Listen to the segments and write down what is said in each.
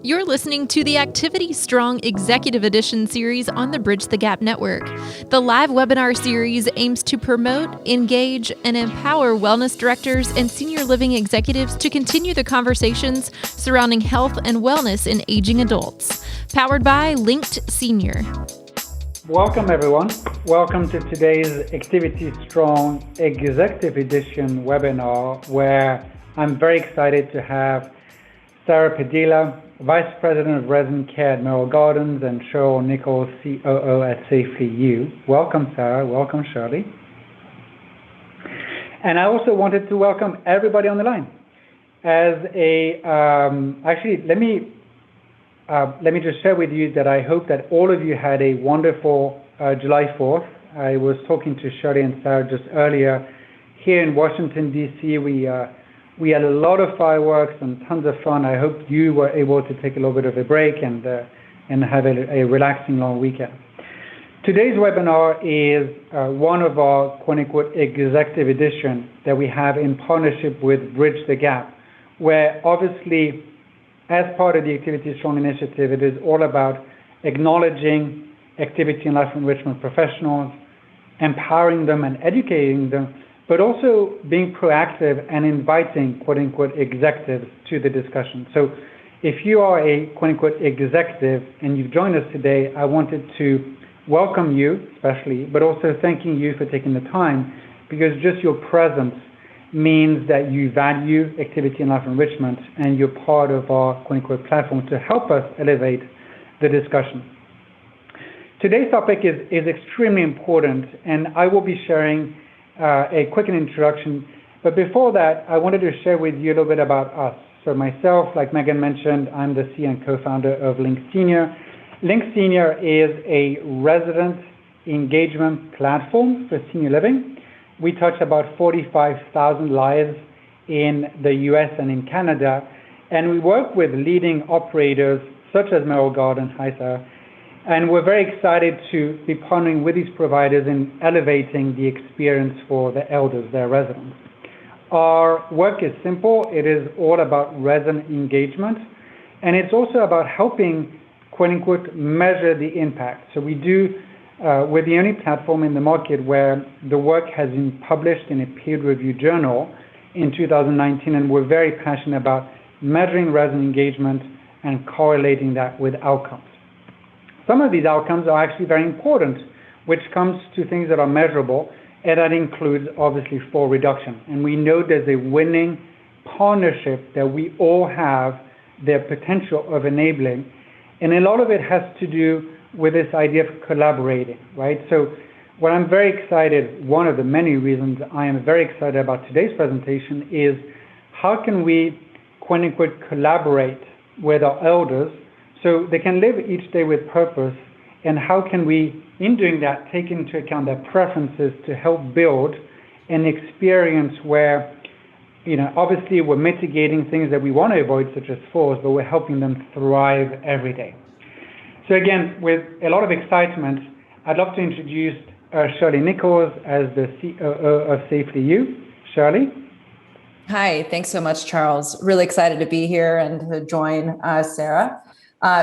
You're listening to the Activity Strong Executive Edition series on the Bridge the Gap Network. The live webinar series aims to promote, engage, and empower wellness directors and senior living executives to continue the conversations surrounding health and wellness in aging adults. Powered by Linked Senior. Welcome, everyone. Welcome to today's Activity Strong Executive Edition webinar, where I'm very excited to have Sara Padilla, Vice President of Resident Care at Merrill Gardens, and Shirley Nickels, COO at SafelyYou. Welcome, Sara. Welcome, Shirley. And I also wanted to welcome everybody on the line. Actually, let me just share with you that I hope that all of you had a wonderful July 4th. I was talking to Shirley and Sara just earlier. Here in Washington, D.C., we had a lot of fireworks and tons of fun. I hope you were able to take a little bit of a break and have a relaxing long weekend. Today's webinar is one of our quote-unquote executive edition that we have in partnership with Bridge the Gap, where obviously, as part of the Activity Strong initiative, it is all about acknowledging activity and life enrichment professionals, empowering them and educating them, but also being proactive and inviting quote-unquote executives to the discussion. So if you are a quote-unquote executive and you've joined us today, I wanted to welcome you especially, but also thanking you for taking the time, because just your presence means that you value activity and life enrichment and you're part of our quote-unquote platform to help us elevate the discussion. Today's topic is extremely important, and I will be sharing a quick introduction. But before that, I wanted to share with you a little bit about us. So myself, like Megan mentioned, I'm the CEO and co-founder of Linked Senior. Linked Senior is a resident engagement platform for senior living. We touch about 45,000 lives in the US and in Canada, and we work with leading operators such as Merrill Gardens, hi Sarah, and we're very excited to be partnering with these providers in elevating the experience for the elders, their residents. Our work is simple. It is all about resident engagement, and it's also about helping, quote unquote, measure the impact. So we're the only platform in the market where the work has been published in a peer-reviewed journal in 2019, and we're very passionate about measuring resident engagement and correlating that with outcomes. Some of these outcomes are actually very important, which comes to things that are measurable, and that includes obviously fall reduction. And we know there's a winning partnership that we all have the potential of enabling, and a lot of it has to do with this idea of collaborating, right? So what I'm very excited, one of the many reasons I am very excited about today's presentation is how can we, quote unquote, collaborate with our elders so they can live each day with purpose, and how can we, in doing that, take into account their preferences to help build an experience where, obviously we're mitigating things that we want to avoid, such as falls, but we're helping them thrive every day. So again, with a lot of excitement, I'd love to introduce Shirley Nickels as the COO of SafelyYou. Shirley? Hi, thanks so much, Charles. Really excited to be here and to join Sara.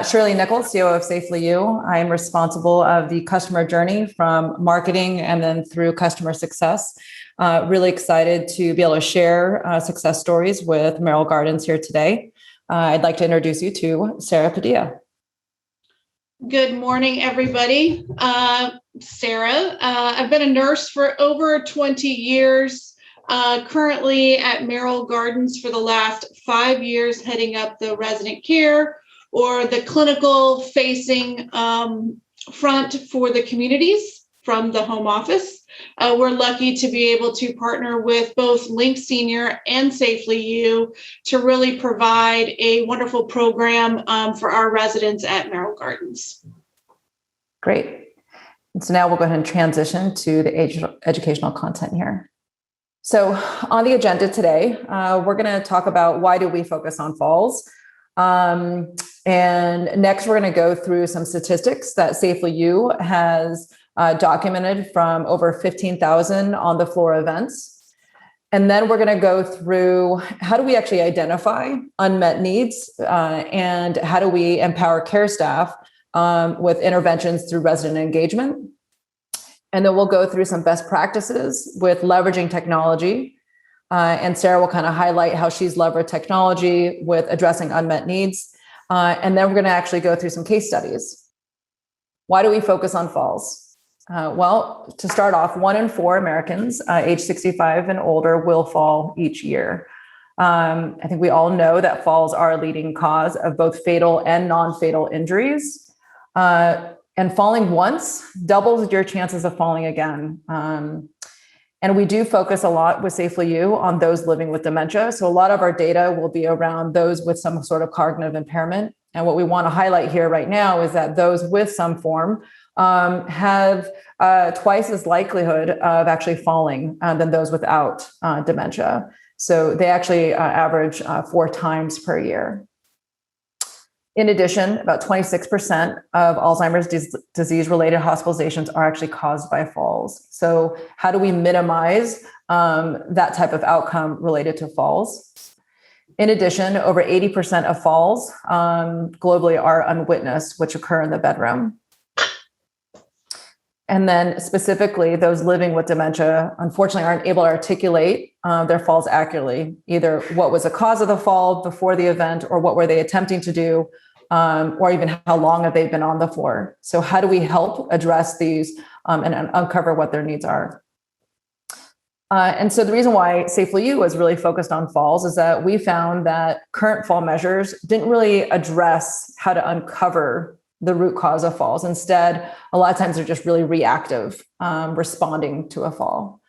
Shirley Nickels, COO of SafelyYou. I am responsible of the customer journey from marketing and then through customer success. Really excited to be able to share success stories with Merrill Gardens here today. I'd like to introduce you to Sara Padilla. Good morning, everybody. Sara, I've been a nurse for over 20 years, currently at Merrill Gardens for the last 5 years, heading up the resident care or the clinical facing front for the communities from the home office. We're lucky to be able to partner with both Linked Senior and SafelyYou to really provide a wonderful program for our residents at Merrill Gardens. Great. And so now we'll go ahead and transition to the educational content here. So on the agenda today, we're going to talk about why do we focus on falls. And next, we're going to go through some statistics that SafelyYou has documented from over 15,000 on the floor events. And then we're going to go through how do we actually identify unmet needs and how do we empower care staff with interventions through resident engagement. And then we'll go through some best practices with leveraging technology. And Sara will kind of highlight how she's leveraged technology with addressing unmet needs. And then we're going to actually go through some case studies. Why do we focus on falls? Well, to start off, 1 in 4 Americans age 65 and older will fall each year. I think we all know that falls are a leading cause of both fatal and non-fatal injuries. And falling once doubles your chances of falling again. And we do focus a lot with SafelyYou on those living with dementia. So a lot of our data will be around those with some sort of cognitive impairment. And what we want to highlight here right now is that those with some form have twice as likelihood of actually falling than those without dementia. So they actually average 4 times per year. In addition, about 26% of Alzheimer's disease-related hospitalizations are actually caused by falls. So how do we minimize that type of outcome related to falls? In addition, over 80% of falls globally are unwitnessed, which occur in the bedroom. And then specifically, those living with dementia, unfortunately, aren't able to articulate their falls accurately, either what was the cause of the fall before the event, or what were they attempting to do, or even how long have they been on the floor. So how do we help address these and uncover what their needs are? And so the reason why SafelyYou was really focused on falls is that we found that current fall measures didn't really address how to uncover the root cause of falls. Instead, a lot of times they're just really reactive, responding to a fall.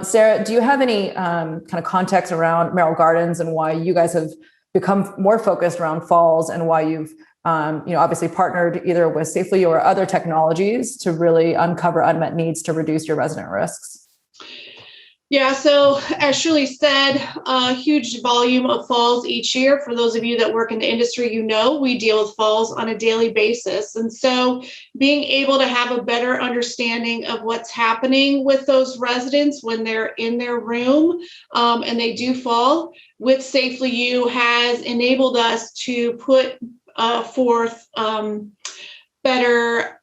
Sara, do you have any kind of context around Merrill Gardens and why you guys have become more focused around falls and why you've obviously partnered either with SafelyYou or other technologies to really uncover unmet needs to reduce your resident risks? Yeah, so as Shirley said, a huge volume of falls each year. For those of you that work in the industry, we deal with falls on a daily basis. And so being able to have a better understanding of what's happening with those residents when they're in their room and they do fall with SafelyYou has enabled us to put forth better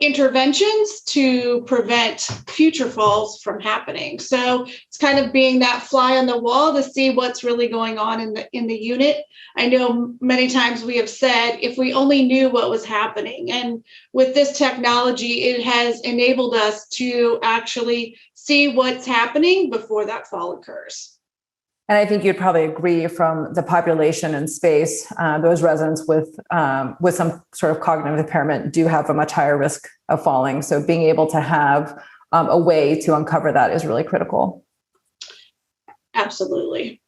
interventions to prevent future falls from happening. So it's kind of being that fly on the wall to see what's really going on in the unit. I know many times we have said, if we only knew what was happening, and with this technology, it has enabled us to actually see what's happening before that fall occurs. And I think you'd probably agree from the population and space, those residents with some sort of cognitive impairment do have a much higher risk of falling. So being able to have a way to uncover that is really critical. Absolutely.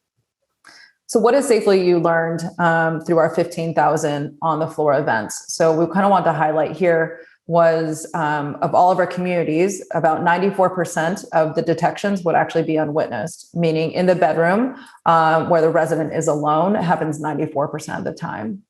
So what has SafelyYou learned through our 15,000 on the floor events? So we kind of want to highlight here was of all of our communities, about 94% of the detections would actually be unwitnessed, meaning in the bedroom where the resident is alone, it happens 94% of the time.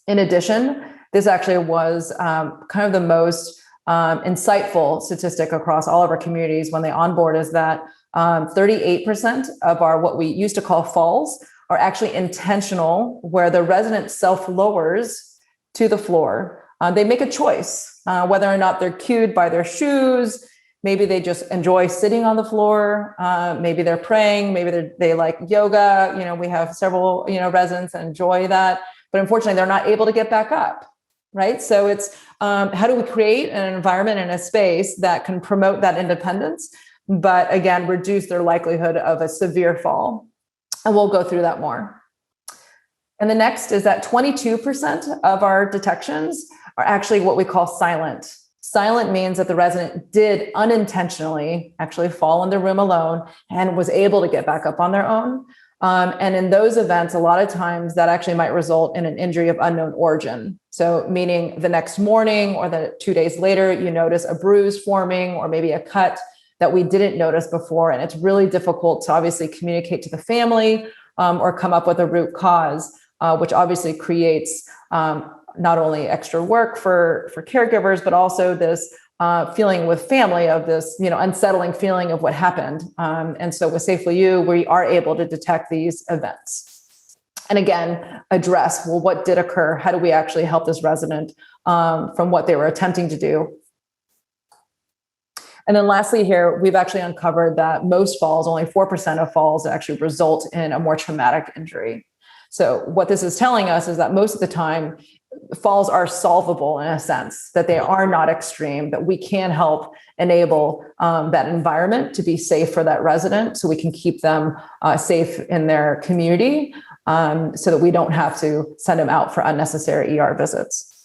In addition, this actually was kind of the most insightful statistic across all of our communities when they onboard is that 38% of our what we used to call falls are actually intentional, where the resident self-lowers to the floor. They make a choice, whether or not they're cued by their shoes. Maybe they just enjoy sitting on the floor. Maybe they're praying. Maybe they like yoga. We have several, residents that enjoy that. But unfortunately, they're not able to get back up, right? So it's how do we create an environment and a space that can promote that independence, but again, reduce their likelihood of a severe fall. And we'll go through that more. And the next is that 22% of our detections are actually what we call silent. Silent means that the resident did unintentionally actually fall in the room alone and was able to get back up on their own. And in those events, a lot of times that actually might result in an injury of unknown origin. So meaning the next morning or the 2 days later, you notice a bruise forming or maybe a cut that we didn't notice before. And it's really difficult to obviously communicate to the family or come up with a root cause, which obviously creates not only extra work for caregivers, but also this feeling with family of this, unsettling feeling of what happened. And so with SafelyYou, we are able to detect these events. And again, address, well, what did occur? How do we actually help this resident from what they were attempting to do? And then lastly here, we've actually uncovered that most falls, only 4% of falls actually result in a more traumatic injury. So what this is telling us is that most of the time, falls are solvable in a sense, that they are not extreme, that we can help enable that environment to be safe for that resident so we can keep them safe in their community so that we don't have to send them out for unnecessary ER visits.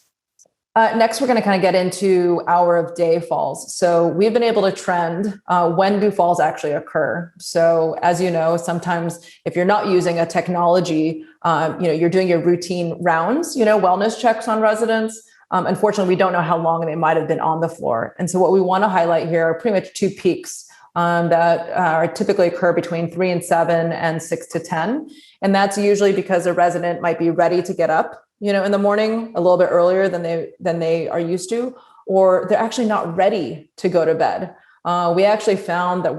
Next, we're going to kind of get into hour of day falls. So we've been able to trend when do falls actually occur. So as you know, sometimes if you're not using a technology, you're doing your routine rounds, wellness checks on residents. Unfortunately, we don't know how long they might have been on the floor. And so what we want to highlight here are pretty much two peaks that are typically occur between 3 and 7 and 6 to 10. And that's usually because a resident might be ready to get up, in the morning a little bit earlier than they are used to, or they're actually not ready to go to bed. We actually found that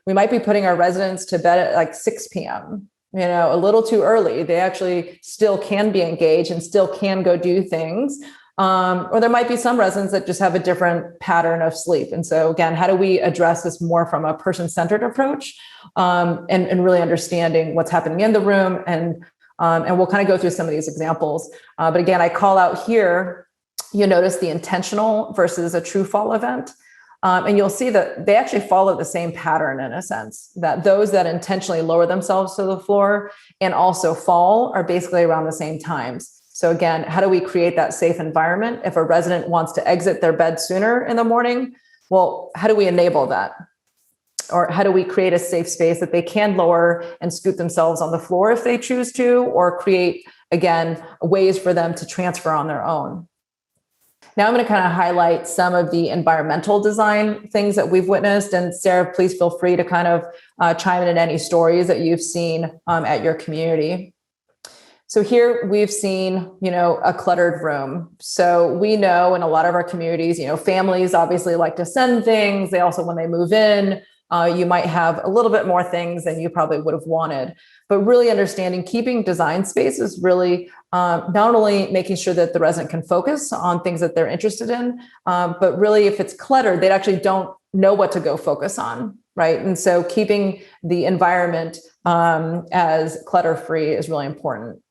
we might be putting our residents to bed at like 6 p.m., a little too early. They actually still can be engaged and still can go do things. Or there might be some residents that just have a different pattern of sleep. And so again, how do we address this more from a person-centered approach and really understanding what's happening in the room? And we'll kind of go through some of these examples. But again, I call out here, you notice the intentional versus a true fall event. And you'll see that they actually follow the same pattern in a sense, that those that intentionally lower themselves to the floor and also fall are basically around the same times. So again, how do we create that safe environment? If a resident wants to exit their bed sooner in the morning, well, how do we enable that? Or how do we create a safe space that they can lower and scoot themselves on the floor if they choose to, or create, again, ways for them to transfer on their own? Now I'm going to kind of highlight some of the environmental design things that we've witnessed. And Sarah, please feel free to kind of chime in any stories that you've seen at your community. So here we've seen, a cluttered room. So we know in a lot of our communities, families obviously like to send things. They also, when they move in, you might have a little bit more things than you probably would have wanted. But really understanding keeping design space is really not only making sure that the resident can focus on things that they're interested in, but really if it's cluttered, they actually don't know what to go focus on, right? And so keeping the environment as clutter-free is really important.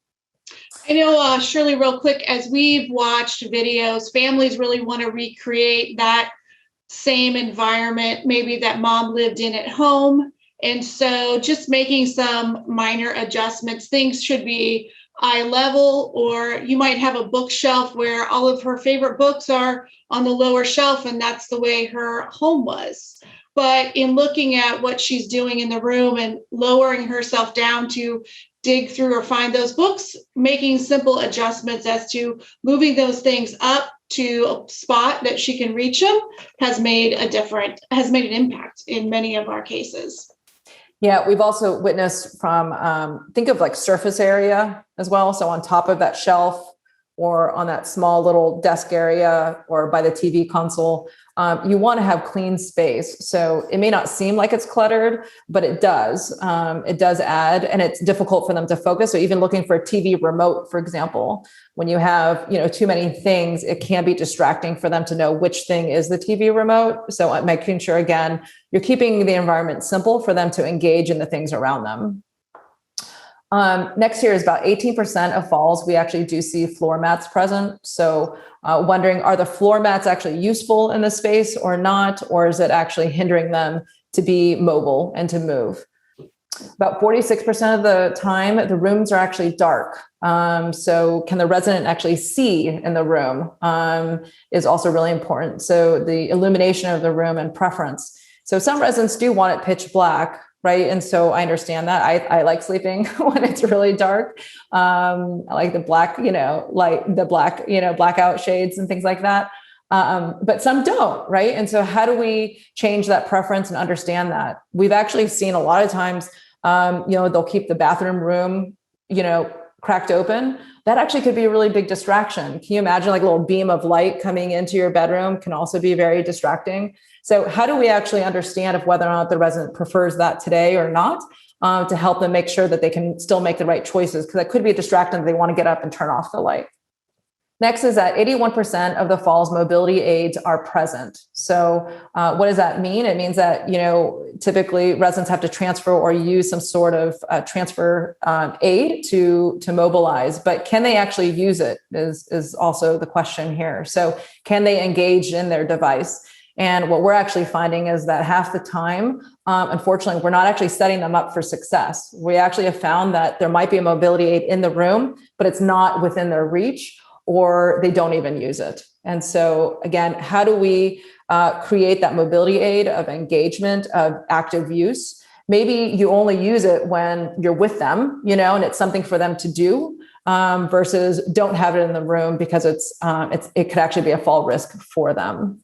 I know, Shirley, real quick, as we've watched videos, families really want to recreate that same environment, maybe that mom lived in at home. And so just making some minor adjustments, things should be eye level, or you might have a bookshelf where all of her favorite books are on the lower shelf, and that's the way her home was. But in looking at what she's doing in the room and lowering herself down to dig through or find those books, making simple adjustments as to moving those things up to a spot that she can reach them has made an impact in many of our cases. Yeah, we've also witnessed from, think of like surface area as well. So on top of that shelf or on that small little desk area or by the TV console, you want to have clean space. So it may not seem like it's cluttered, but it does. It does add, and it's difficult for them to focus. So even looking for a TV remote, for example, when you have, too many things, it can be distracting for them to know which thing is the TV remote. So making sure, again, you're keeping the environment simple for them to engage in the things around them. Next year is about 18% of falls. We actually do see floor mats present. So wondering, are the floor mats actually useful in the space or not? Or is it actually hindering them to be mobile and to move? About 46% of the time, the rooms are actually dark. So can the resident actually see in the room is also really important. So the illumination of the room and preference. So some residents do want it pitch black, right? And so I understand that. I like sleeping when it's really dark. I like the black, blackout shades and things like that. But some don't, right? And so how do we change that preference and understand that? We've actually seen a lot of times, they'll keep the bathroom room, cracked open, that actually could be a really big distraction. Can you imagine like a little beam of light coming into your bedroom can also be very distracting. So how do we actually understand if whether or not the resident prefers that today or not, to help them make sure that they can still make the right choices? Because that could be a distraction that they want to get up and turn off the light. Next is that 81% of the fall's mobility aids are present. So what does that mean? It means that, typically residents have to transfer or use some sort of transfer aid to mobilize, but can they actually use it is also the question here. So can they engage in their device? And what we're actually finding is that half the time, unfortunately, we're not actually setting them up for success. We actually have found that there might be a mobility aid in the room, but it's not within their reach, or they don't even use it. And so again, how do we create that mobility aid of engagement, of active use? Maybe you only use it when you're with them, and it's something for them to do, versus don't have it in the room because it could actually be a fall risk for them.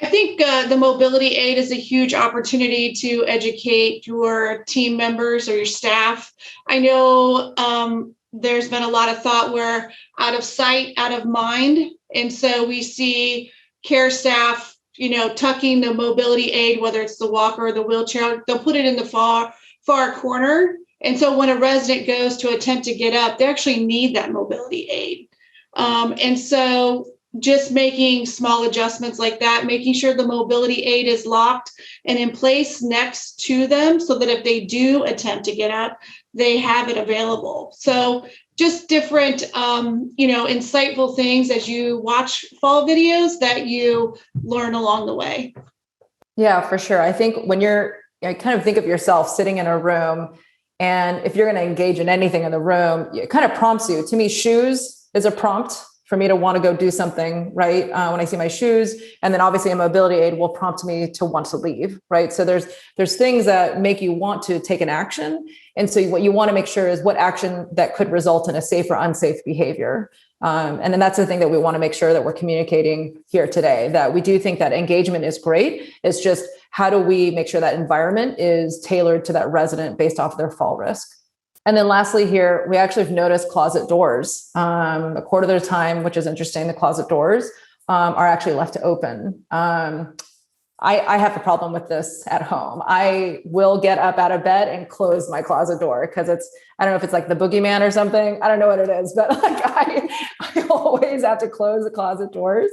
I think the mobility aid is a huge opportunity to educate your team members or your staff. I know there's been a lot of thought where out of sight, out of mind. And so we see care staff, tucking the mobility aid, whether it's the walker or the wheelchair, they'll put it in the far corner. And so when a resident goes to attempt to get up, they actually need that mobility aid. And so just making small adjustments like that, making sure the mobility aid is locked and in place next to them so that if they do attempt to get up, they have it available. So just different, insightful things as you watch fall videos that you learn along the way. Yeah, for sure. I think when I kind of think of yourself sitting in a room, and if you're going to engage in anything in the room, it kind of prompts you. To me, shoes is a prompt for me to want to go do something, right? When I see my shoes, and then obviously a mobility aid will prompt me to want to leave, right? So there's things that make you want to take an action. And so what you want to make sure is what action that could result in a safe or unsafe behavior. And then that's the thing that we want to make sure that we're communicating here today, that we do think that engagement is great. It's just, how do we make sure that environment is tailored to that resident based off their fall risk? And then lastly here, we actually have noticed closet doors. A quarter of the time, which is interesting, the closet doors are actually left open. I have a problem with this at home. I will get up out of bed and close my closet door because I don't know if it's like the boogeyman or something. I don't know what it is, but like I always have to close the closet doors,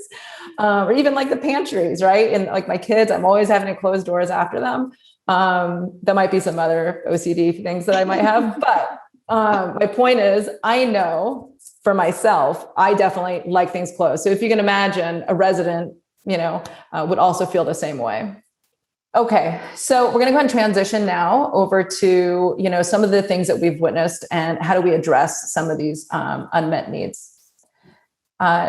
or even like the pantries, right? And like my kids, I'm always having to close doors after them. There might be some other OCD things that I might have, but my point is, I know for myself, I definitely like things closed. So if you can imagine a resident, would also feel the same way. Okay, so we're going to go ahead and transition now over to, some of the things that we've witnessed and how do we address some of these unmet needs.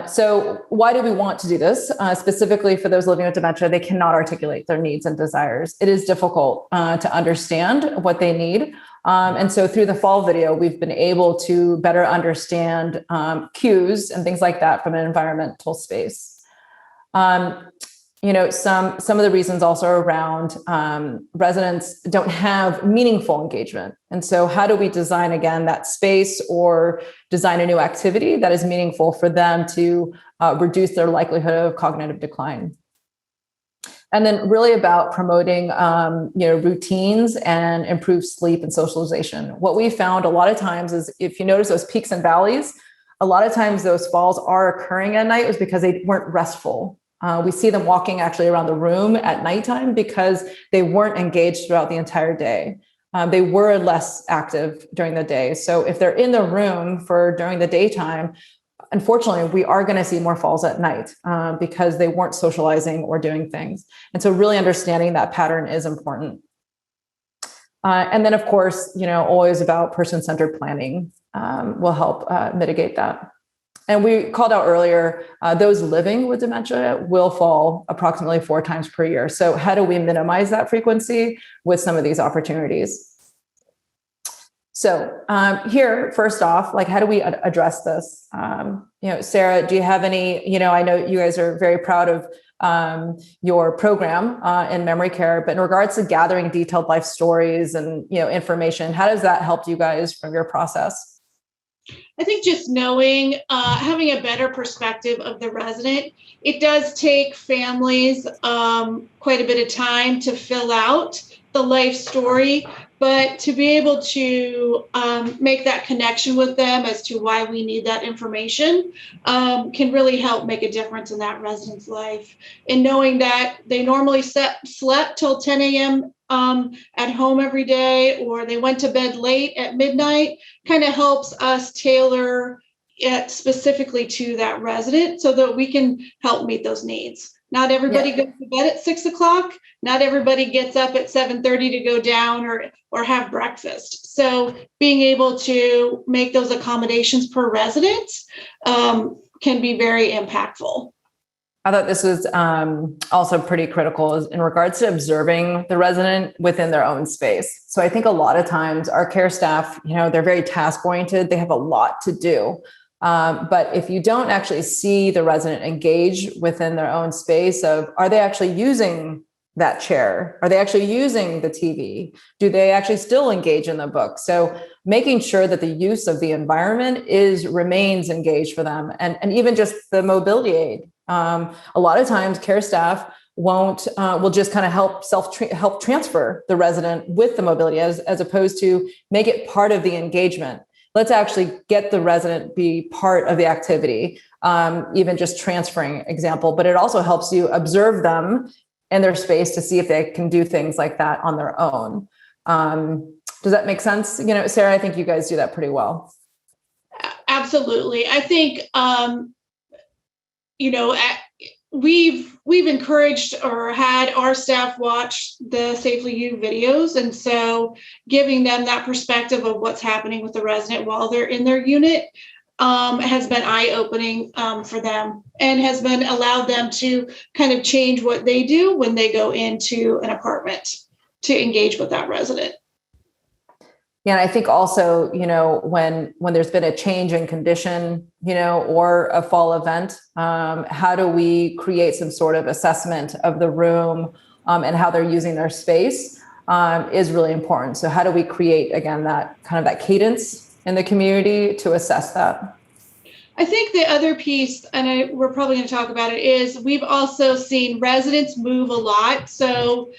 So why do we want to do this? Specifically for those living with dementia, they cannot articulate their needs and desires. It is difficult to understand what they need. And so through the fall video, we've been able to better understand cues and things like that from an environmental space. Some of the reasons also around residents don't have meaningful engagement. And so how do we design, again, that space or design a new activity that is meaningful for them to reduce their likelihood of cognitive decline? And then really about promoting, routines and improved sleep and socialization. What we found a lot of times is if you notice those peaks and valleys, a lot of times those falls are occurring at night is because they weren't restful. We see them walking actually around the room at nighttime because they weren't engaged throughout the entire day. They were less active during the day. So if they're in the room during the daytime, unfortunately, we are going to see more falls at night because they weren't socializing or doing things. And so really understanding that pattern is important. And then, of course, always about person-centered planning will help mitigate that. And we called out earlier, those living with dementia will fall approximately 4 times per year. So how do we minimize that frequency with some of these opportunities? So here, first off, how do we address this? Sara, do you have any, I know you guys are very proud of your program in memory care, but in regards to gathering detailed life stories and, information, how does that help you guys from your process? I think just knowing, having a better perspective of the resident. It does take families quite a bit of time to fill out the life story, but to be able to make that connection with them as to why we need that information can really help make a difference in that resident's life. And knowing that they normally slept till 10 a.m. At home every day, or they went to bed late at midnight, kind of helps us tailor it specifically to that resident so that we can help meet those needs. Not everybody goes to bed at 6 o'clock. Not everybody gets up at 7:30 to go down or have breakfast. So being able to make those accommodations per resident can be very impactful. I thought this was also pretty critical in regards to observing the resident within their own space. So I think a lot of times our care staff, they're very task oriented. They have a lot to do. But if you don't actually see the resident engage within their own space of, are they actually using that chair? Are they actually using the TV? Do they actually still engage in the book? So making sure that the use of the environment remains engaged for them, and even just the mobility aid. A lot of times care staff will just kind of help transfer the resident with the mobility as opposed to make it part of the engagement. Let's actually get the resident be part of the activity, even just transferring example, but it also helps you observe them in their space to see if they can do things like that on their own. Does that make sense? Sarah, I think you guys do that pretty well. Absolutely. I think, we've encouraged or had our staff watch the SafelyYou videos. And so giving them that perspective of what's happening with the resident while they're in their unit has been eye-opening for them, and has been allowed them to kind of change what they do when they go into an apartment to engage with that resident. Yeah, and I think also, when there's been a change in condition, or a fall event, how do we create some sort of assessment of the room and how they're using their space is really important. So how do we create, again, that kind of that cadence in the community to assess that? I think the other piece, and we're probably going to talk about it, is we've also seen residents move a lot. So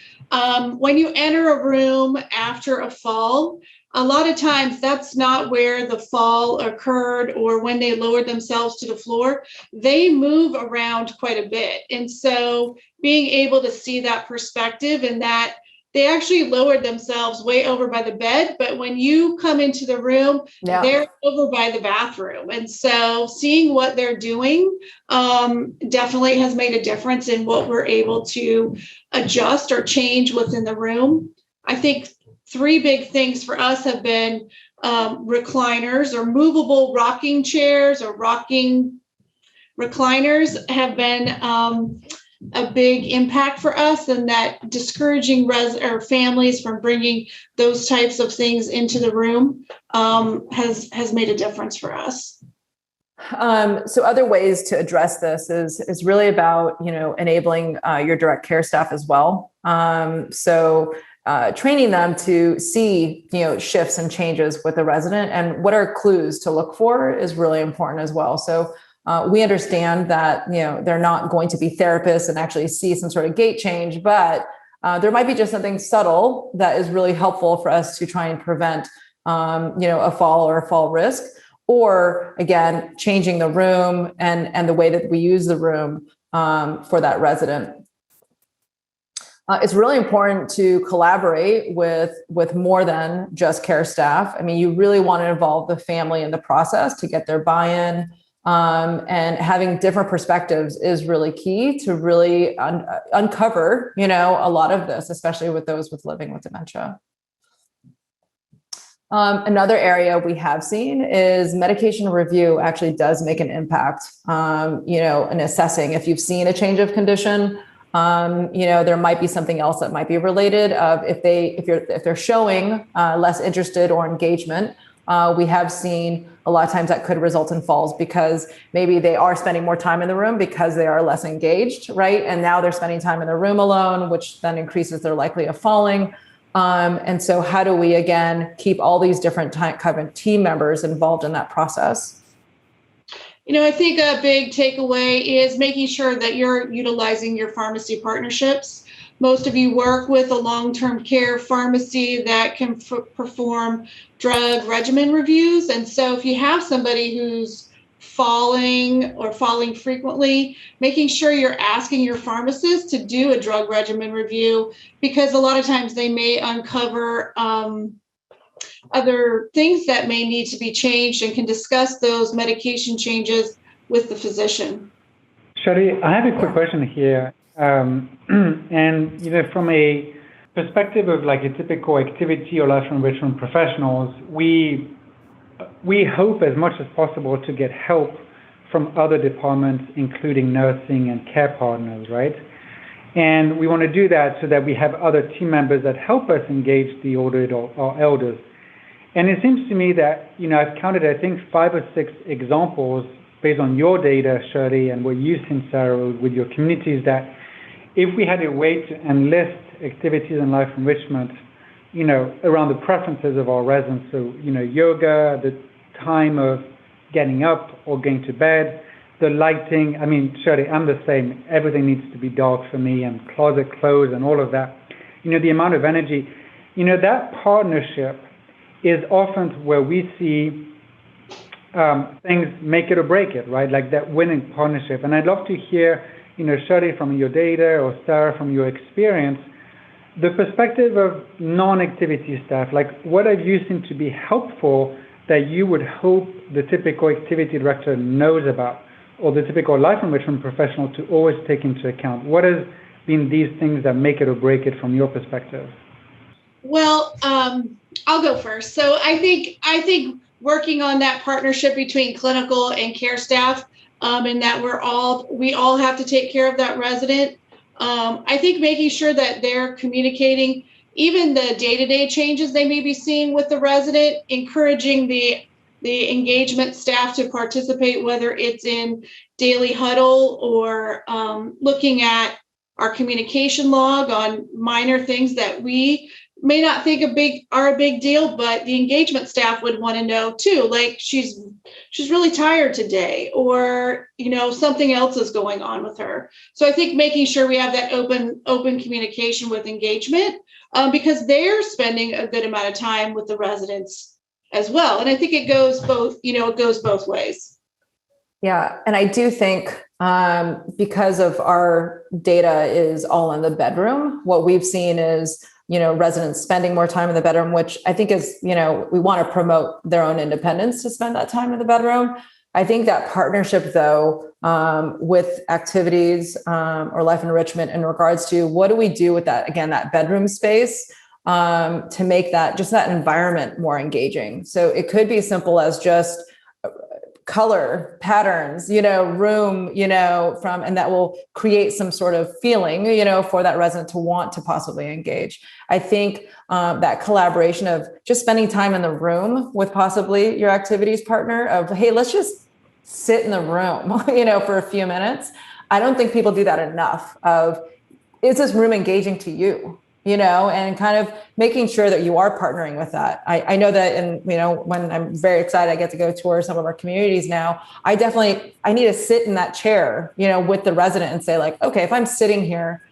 when you enter a room after a fall, a lot of times that's not where the fall occurred or when they lowered themselves to the floor. They move around quite a bit. And so being able to see that perspective, and that they actually lowered themselves way over by the bed, but when you come into the room, they're over by the bathroom. And so seeing what they're doing definitely has made a difference in what we're able to adjust or change within the room. I think 3 big things for us have been recliners or movable rocking chairs or rocking recliners have been a big impact for us, and that discouraging families from bringing those types of things into the room has made a difference for us. So other ways to address this is really about, enabling your direct care staff as well. Training them to see, shifts and changes with the resident, and what are clues to look for is really important as well. So we understand that, they're not going to be therapists and actually see some sort of gait change, but there might be just something subtle that is really helpful for us to try and prevent, a fall or a fall risk, or again, changing the room and the way that we use the room for that resident. It's really important to collaborate with more than just care staff. I mean, you really want to involve the family in the process to get their buy-in, and having different perspectives is really key to really uncover, a lot of this, especially with those living with dementia. Another area we have seen is medication review actually does make an impact, in assessing if you've seen a change of condition. There might be something else that might be related if they're showing less interested or engagement. We have seen a lot of times that could result in falls because maybe they are spending more time in the room because they are less engaged, right? And now they're spending time in the room alone, which then increases their likelihood of falling. And so how do we, again, keep all these different kind of team members involved in that process? I think a big takeaway is making sure that you're utilizing your pharmacy partnerships. Most of you work with a long-term care pharmacy that can perform drug regimen reviews. And so if you have somebody who's falling frequently, making sure you're asking your pharmacist to do a drug regimen review, because a lot of times they may uncover other things that may need to be changed, and can discuss those medication changes with the physician. Shirley, I have a quick question here. And, from a perspective of like a typical activity or life enrichment professionals, we hope as much as possible to get help from other departments, including nursing and care partners, right? And we want to do that so that we have other team members that help us engage the older or elders. And it seems to me that, I've counted, I think, 5 or 6 examples based on your data, Shirley, and what you've seen, Sara, with your communities, that if we had a way to enlist activities and life enrichment, around the preferences of our residents, so, yoga, the time of getting up or going to bed, the lighting. I mean, Shirley, I'm the same. Everything needs to be dark for me, and closet clothes and all of that. The amount of energy, that partnership is often where we see things make it or break it, right? Like that winning partnership. And I'd love to hear, Shirley, from your data, or Sara, from your experience, the perspective of non-activity staff. Like, what have you seen to be helpful that you would hope the typical activity director knows about, or the typical life enrichment professional to always take into account? What has been these things that make it or break it from your perspective? Well, I'll go first. So I think working on that partnership between clinical and care staff, and that we all have to take care of that resident. I think making sure that they're communicating even the day-to-day changes they may be seeing with the resident, encouraging the engagement staff to participate, whether it's in daily huddle or looking at our communication log on minor things that we may not think are a big deal, but the engagement staff would want to know too, like she's really tired today, or something else is going on with her. So I think making sure we have that open communication with engagement, because they're spending a good amount of time with the residents as well. And I think it goes both ways. Yeah. And I do think because of our data is all in the bedroom, what we've seen is residents spending more time in the bedroom, which I think is, we want to promote their own independence to spend that time in the bedroom. I think that partnership, though, with activities or life enrichment in regards to what do we do with that, again, that bedroom space to make that environment more engaging. So it could be simple as just color patterns, room, and that will create some sort of feeling, for that resident to want to possibly engage. I think that collaboration of just spending time in the room with possibly your activities partner of, hey, let's just sit in the room, for a few minutes. I don't think people do that enough of, is this room engaging to you? And kind of making sure that you are partnering with that. I know that, and when I'm very excited, I get to go tour some of our communities now. I need to sit in that chair, with the resident and say, like, okay, if I'm sitting here,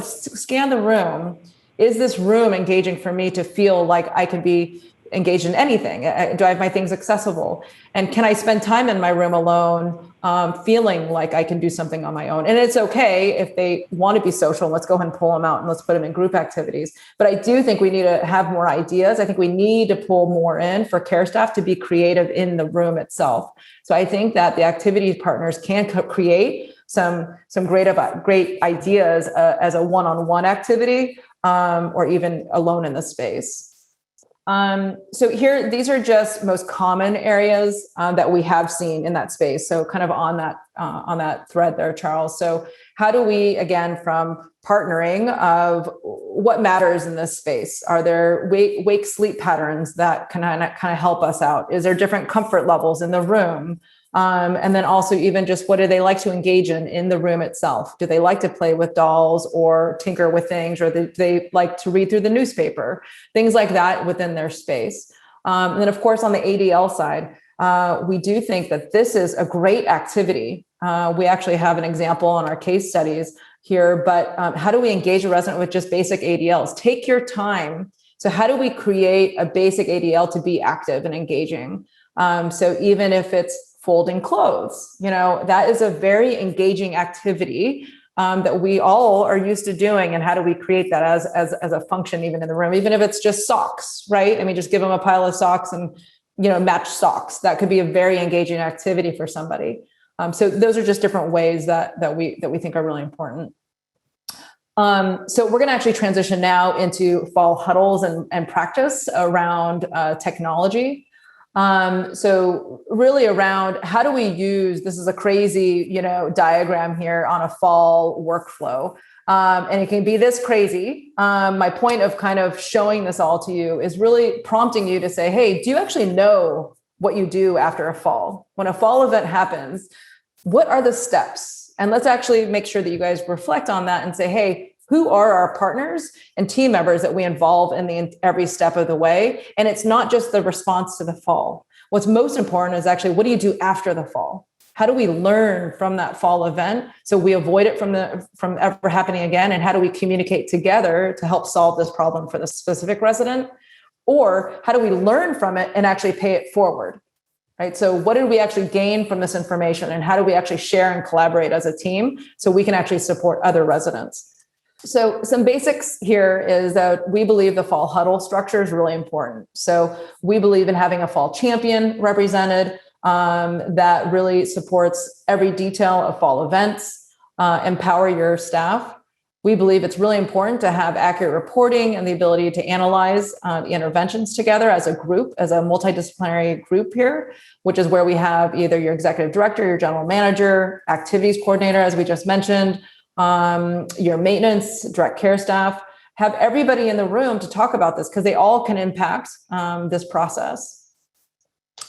scan the room. Is this room engaging for me to feel like I could be engaged in anything? Do I have my things accessible? And can I spend time in my room alone, feeling like I can do something on my own? And it's okay if they want to be social, let's go ahead and pull them out and let's put them in group activities. But I do think we need to have more ideas. I think we need to pull more in for care staff to be creative in the room itself. So I think that the activity partners can create some great ideas as a one-on-one activity, or even alone in the space. So here, these are just most common areas that we have seen in that space. So kind of on that thread there, Charles. So how do we, again, from partnering of what matters in this space? Are there wake sleep patterns that can kind of help us out? Is there different comfort levels in the room? And then also even just what do they like to engage in the room itself? Do they like to play with dolls or tinker with things, or do they like to read through the newspaper? Things like that within their space. And then of course, on the ADL side, we do think that this is a great activity. We actually have an example in our case studies here, but how do we engage a resident with just basic ADLs? Take your time. So how do we create a basic ADL to be active and engaging? So even if it's folding clothes, that is a very engaging activity that we all are used to doing. And how do we create that as a function even in the room, even if it's just socks, right? I mean, just give them a pile of socks and match socks. That could be a very engaging activity for somebody. So those are just different ways that we think are really important. So we're going to actually transition now into fall huddles and practice around technology. So really around how do we use, this is a crazy, diagram here on a fall workflow. And it can be this crazy. My point of kind of showing this all to you is really prompting you to say, hey, do you actually know what you do after a fall? When a fall event happens, what are the steps? And let's actually make sure that you guys reflect on that and say, hey, who are our partners and team members that we involve in every step of the way? And it's not just the response to the fall. What's most important is actually, what do you do after the fall? How do we learn from that fall event so we avoid it from ever happening again? And how do we communicate together to help solve this problem for the specific resident? Or how do we learn from it and actually pay it forward? Right? So what did we actually gain from this information? And how do we actually share and collaborate as a team so we can actually support other residents? So some basics here is that we believe the fall huddle structure is really important. So we believe in having a fall champion represented that really supports every detail of fall events, empower your staff. We believe it's really important to have accurate reporting and the ability to analyze the interventions together as a group, as a multidisciplinary group here, which is where we have either your executive director, your general manager, activities coordinator, as we just mentioned, your maintenance, direct care staff, have everybody in the room to talk about this because they all can impact this process.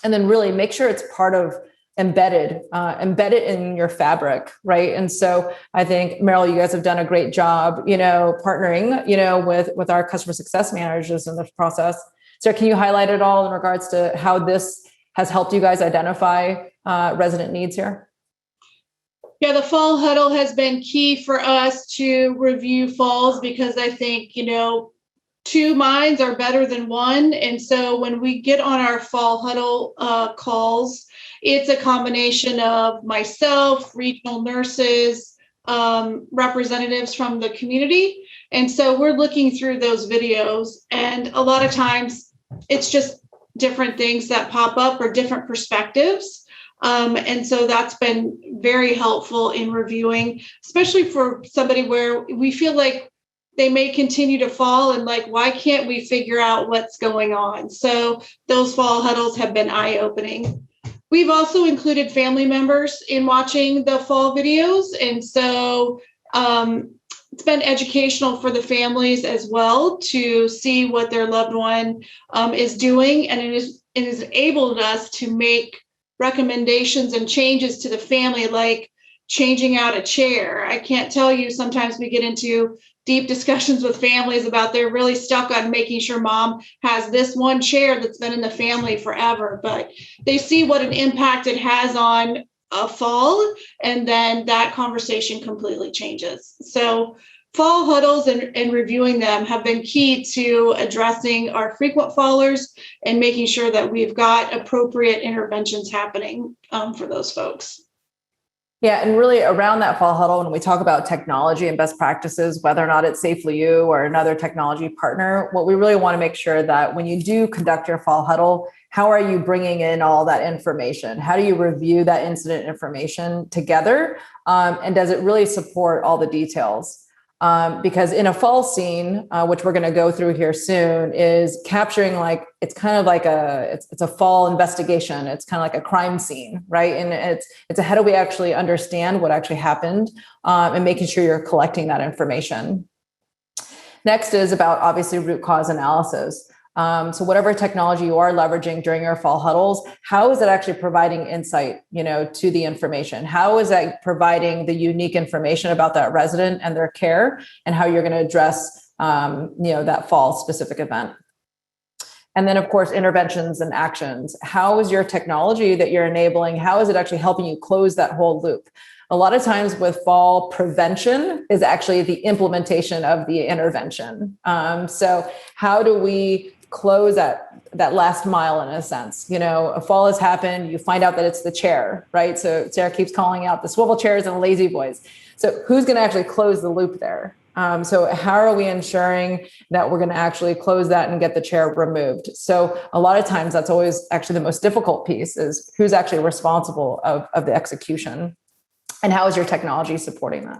And then really make sure it's part of embedded in your fabric, right? And so I think, Merrill, you guys have done a great job, partnering, with our customer success managers in this process. So can you highlight it all in regards to how this has helped you guys identify resident needs here? Yeah, the fall huddle has been key for us to review falls because I think, two minds are better than one. And so when we get on our fall huddle calls, it's a combination of myself, regional nurses, representatives from the community. And so we're looking through those videos. And a lot of times it's just different things that pop up or different perspectives. And so that's been very helpful in reviewing, especially for somebody where we feel like they may continue to fall and why can't we figure out what's going on? So those fall huddles have been eye-opening. We've also included family members in watching the fall videos. And so it's been educational for the families as well to see what their loved one is doing. And it has enabled us to make recommendations and changes to the family, like changing out a chair. I can't tell you, sometimes we get into deep discussions with families about they're really stuck on making sure mom has this one chair that's been in the family forever, but they see what an impact it has on a fall, and then that conversation completely changes. So fall huddles and reviewing them have been key to addressing our frequent fallers and making sure that we've got appropriate interventions happening for those folks. Yeah, and really around that fall huddle, when we talk about technology and best practices, whether or not it's SafelyYou or another technology partner, what we really want to make sure that when you do conduct your fall huddle, how are you bringing in all that information? How do you review that incident information together? And does it really support all the details? Because in a fall scene, which we're going to go through here soon, is capturing it's kind of like it's a fall investigation. It's kind of like a crime scene, right? And it's how do we actually understand what actually happened, and making sure you're collecting that information. Next is about obviously root cause analysis. So whatever technology you are leveraging during your fall huddles, how is it actually providing insight, to the information? How is that providing the unique information about that resident and their care, and how you're going to address, that fall specific event? And then, of course, interventions and actions. How is your technology that you're enabling, how is it actually helping you close that whole loop? A lot of times with fall, prevention is actually the implementation of the intervention. So how do we close that last mile in a sense? A fall has happened, you find out that it's the chair, right? So Sarah keeps calling out the swivel chairs and lazy boys. So who's going to actually close the loop there? So how are we ensuring that we're going to actually close that and get the chair removed? So a lot of times that's always actually the most difficult piece, is who's actually responsible of the execution, and how is your technology supporting that?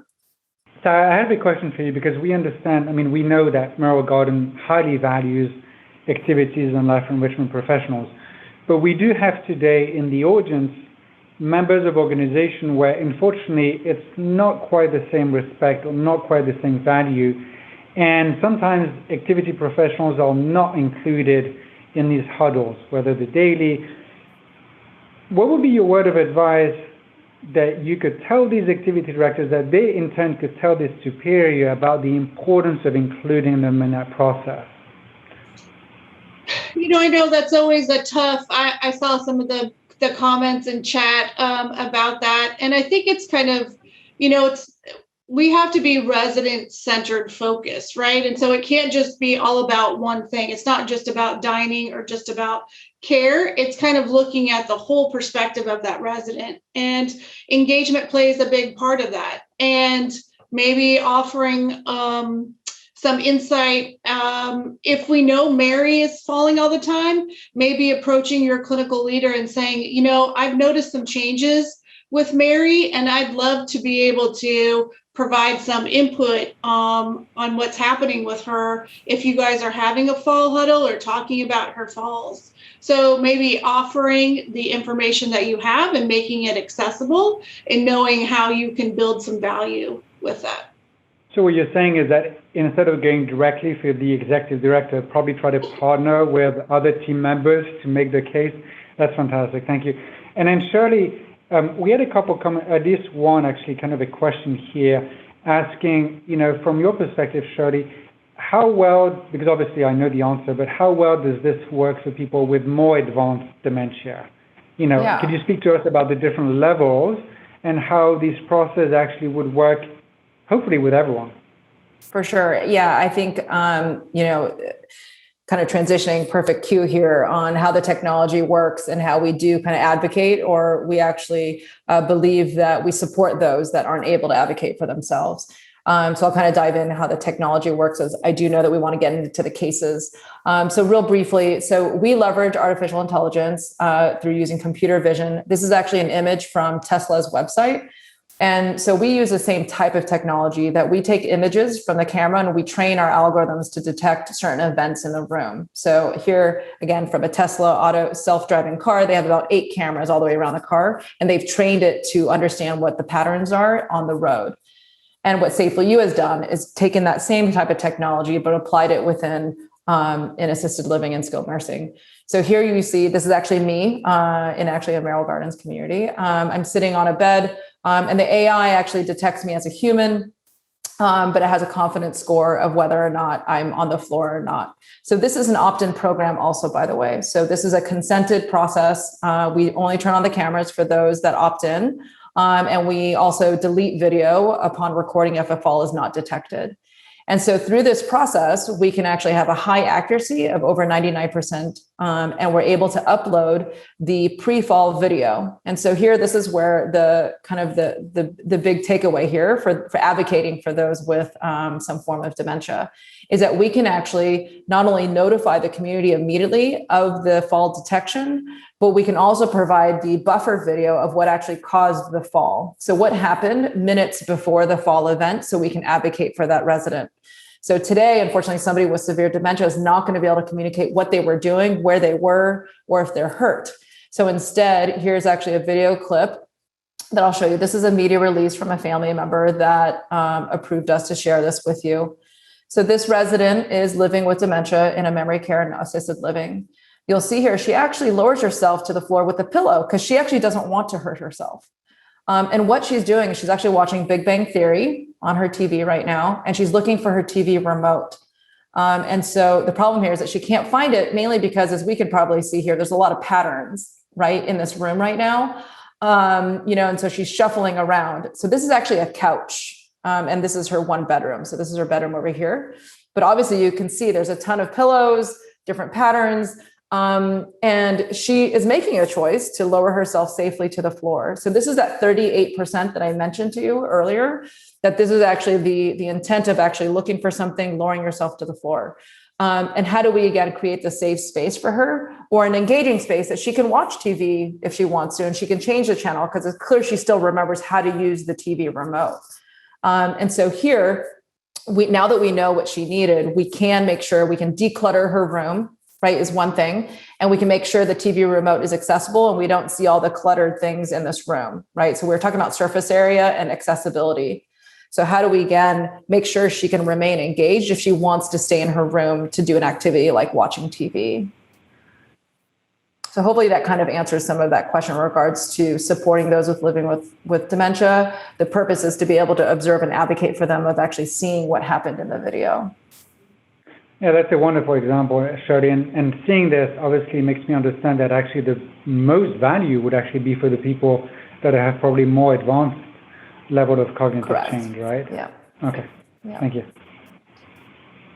So I have a question for you, because we understand, we know that Merrill Gardens highly values activities and life enrichment professionals, but we do have today in the audience members of organization where unfortunately it's not quite the same respect or not quite the same value, and sometimes activity professionals are not included in these huddles, whether the daily. What would be your word of advice that you could tell these activity directors, that they in turn could tell their superior about the importance of including them in that process? I know that's always a tough. I saw some of the comments in chat about that, and I think it's kind of, we have to be resident-centered focused, right? And so it can't just be all about one thing. It's not just about dining or just about care. It's kind of looking at the whole perspective of that resident, and engagement plays a big part of that. And maybe offering some insight. If we know Mary is falling all the time, maybe approaching your clinical leader and saying, I've noticed some changes with Mary, and I'd love to be able to provide some input on what's happening with her if you guys are having a fall huddle or talking about her falls. So maybe offering the information that you have and making it accessible, and knowing how you can build some value with that. So what you're saying is that instead of going directly for the executive director, probably try to partner with other team members to make the case. That's fantastic. Thank you. And then Shirley, we had a couple comments, at least one actually, kind of a question here, asking, from your perspective, Shirley, how well, because obviously I know the answer, but how well does this work for people with more advanced dementia? Could you speak to us about the different levels and how these processes actually would work, hopefully with everyone? For sure. Yeah, I think, kind of transitioning, perfect cue here on how the technology works and how we do kind of advocate, or we actually believe that we support those that aren't able to advocate for themselves. So I'll kind of dive into how the technology works, as I do know that we want to get into the cases. So real briefly, so we leverage artificial intelligence through using computer vision. This is actually an image from Tesla's website. And so we use the same type of technology, that we take images from the camera and we train our algorithms to detect certain events in the room. So here, again, from a Tesla auto self-driving car, they have about 8 cameras all the way around the car, and they've trained it to understand what the patterns are on the road. And what SafelyYou has done is taken that same type of technology, but applied it within in assisted living and skilled nursing. So here you see, this is actually me in actually a Merrill Gardens community. I'm sitting on a bed, and the AI actually detects me as a human, but it has a confidence score of whether or not I'm on the floor or not. So this is an opt-in program also, by the way. So this is a consented process. We only turn on the cameras for those that opt in. And we also delete video upon recording if a fall is not detected. And so through this process, we can actually have a high accuracy of over 99%, and we're able to upload the pre-fall video. And so here, this is where the kind of the big takeaway here for advocating for those with some form of dementia is that we can actually not only notify the community immediately of the fall detection, but we can also provide the buffer video of what actually caused the fall. So what happened minutes before the fall event, so we can advocate for that resident. So today, unfortunately, somebody with severe dementia is not going to be able to communicate what they were doing, where they were, or if they're hurt. So instead, here's actually a video clip that I'll show you. This is a media release from a family member that approved us to share this with you. So this resident is living with dementia in a memory care and assisted living. You'll see here, she actually lowers herself to the floor with a pillow because she actually doesn't want to hurt herself. And what she's doing is she's actually watching Big Bang Theory on her TV right now, and she's looking for her TV remote. And so the problem here is that she can't find it, mainly because, as we could probably see here, there's a lot of patterns, right, in this room right now. And so she's shuffling around. So this is actually a couch, and this is her one bedroom. So this is her bedroom over here. But obviously you can see there's a ton of pillows, different patterns. And she is making a choice to lower herself safely to the floor. So this is that 38% that I mentioned to you earlier, that this is actually the intent of actually looking for something, lowering yourself to the floor. And how do we, again, create the safe space for her, or an engaging space that she can watch TV if she wants to, and she can change the channel because it's clear she still remembers how to use the TV remote. And so here, now that we know what she needed, we can make sure we can declutter her room, right, is one thing. And we can make sure the TV remote is accessible and we don't see all the cluttered things in this room, right? So we're talking about surface area and accessibility. So how do we, again, make sure she can remain engaged if she wants to stay in her room to do an activity like watching TV? So hopefully that kind of answers some of that question in regards to supporting those living with dementia. The purpose is to be able to observe and advocate for them of actually seeing what happened in the video. Yeah, that's a wonderful example, Shirley. And seeing this obviously makes me understand that actually the most value would actually be for the people that have probably more advanced level of cognitive Correct. change, right? Yeah. Okay. Yeah. Thank you.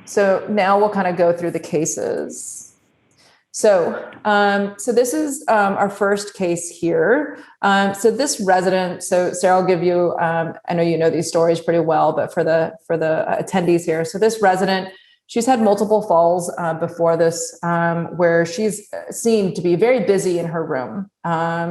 So now we'll kind of go through the cases. So this is our first case here. So this resident, so Sarah will give you, I know you know these stories pretty well, but for the attendees here. So this resident, she's had multiple falls before this, where she's seemed to be very busy in her room.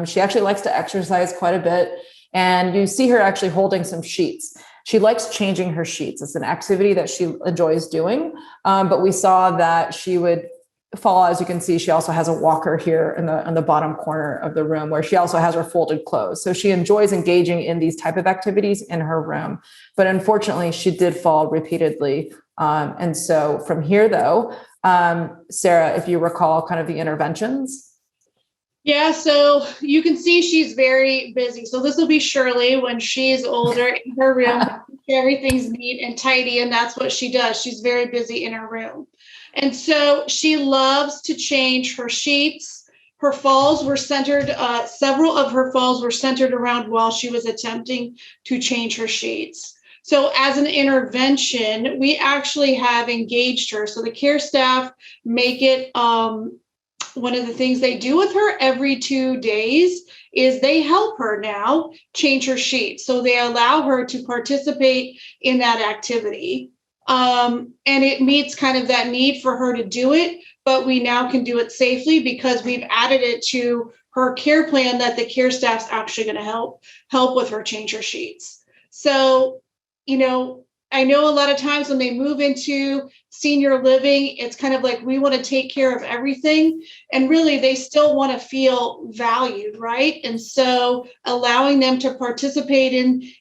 She actually likes to exercise quite a bit, and you see her actually holding some sheets. She likes changing her sheets. It's an activity that she enjoys doing, but we saw that she would fall. As you can see, she also has a walker here in the bottom corner of the room, where she also has her folded clothes. So she enjoys engaging in these type of activities in her room, but unfortunately she did fall repeatedly. And so from here though, Sarah, if you recall kind of the interventions. Yeah, so you can see she's very busy. So this will be Shirley when she's older in her room. Everything's neat and tidy, and that's what she does. She's very busy in her room. And so she loves to change her sheets. Her falls were centered, several of her falls were centered around while she was attempting to change her sheets. So as an intervention, we actually have engaged her. So the care staff make it one of the things they do with her every 2 days is they help her now change her sheets. So they allow her to participate in that activity. And it meets kind of that need for her to do it, but we now can do it safely because we've added it to her care plan that the care staff's actually going to help with her change her sheets. So, I know a lot of times when they move into senior living, it's kind of like we want to take care of everything. And really, they still want to feel valued, right? And so allowing them to participate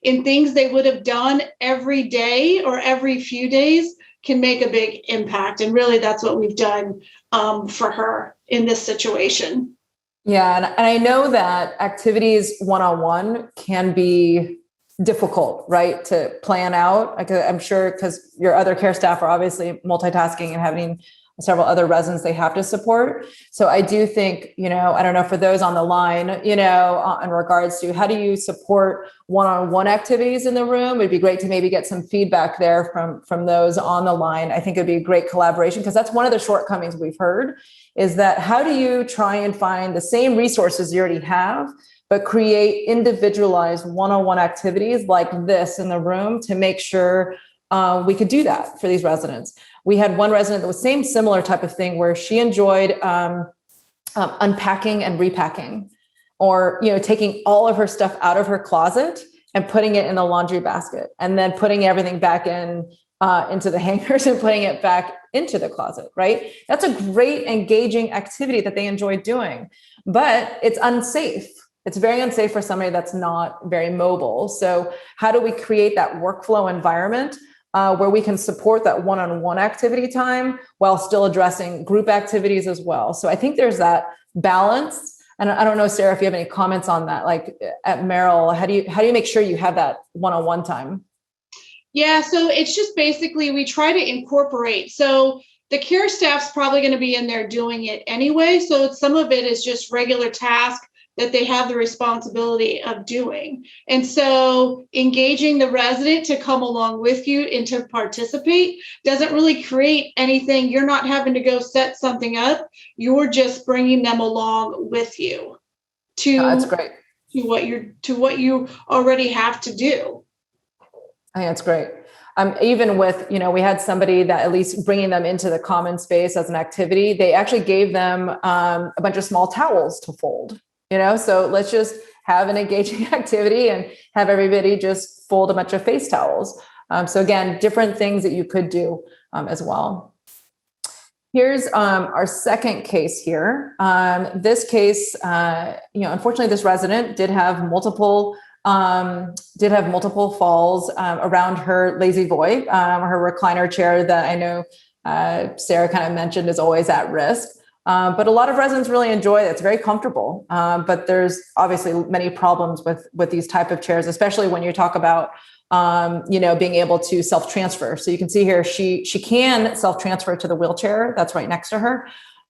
in things they would have done every day or every few days can make a big impact. And really, that's what we've done for her in this situation. Yeah. And I know that activities one-on-one can be difficult, right, to plan out. I'm sure because your other care staff are obviously multitasking and having several other residents they have to support. So I do think, I don't know, for those on the line, in regards to how do you support one-on-one activities in the room, it'd be great to maybe get some feedback there from those on the line. I think it'd be a great collaboration, because that's one of the shortcomings we've heard, is that how do you try and find the same resources you already have, but create individualized one-on-one activities like this in the room to make sure we could do that for these residents. We had one resident that was similar type of thing where she enjoyed unpacking and repacking, or taking all of her stuff out of her closet and putting it in the laundry basket, and then putting everything back into the hangers and putting it back into the closet, right? That's a great engaging activity that they enjoy doing, but it's unsafe. It's very unsafe for somebody that's not very mobile. So how do we create that workflow environment where we can support that one-on-one activity time while still addressing group activities as well. So I think there's that balance. And I don't know, Sara, if you have any comments on that, like at Merrill, how do you make sure you have that one-on-one time? Yeah, so it's just basically we try to incorporate. So the care staff's probably going to be in there doing it anyway. So some of it is just regular task that they have the responsibility of doing. And so engaging the resident to come along with you and to participate doesn't really create anything. You're not having to go set something up. You're just bringing them along with you to, that's great. to what you already have to do. I think that's great. Even with, we had somebody that at least bringing them into the common space as an activity, they actually gave them a bunch of small towels to fold, so let's just have an engaging activity and have everybody just fold a bunch of face towels. So again, different things that you could do as well. Here's our second case here. This case, unfortunately, this resident did have multiple falls around her lazy boy, her recliner chair that I know Sara kind of mentioned is always at risk. But a lot of residents really enjoy it. It's very comfortable. But there's obviously many problems with these type of chairs, especially when you talk about being able to self-transfer. So you can see here, she can self-transfer to the wheelchair that's right next to her.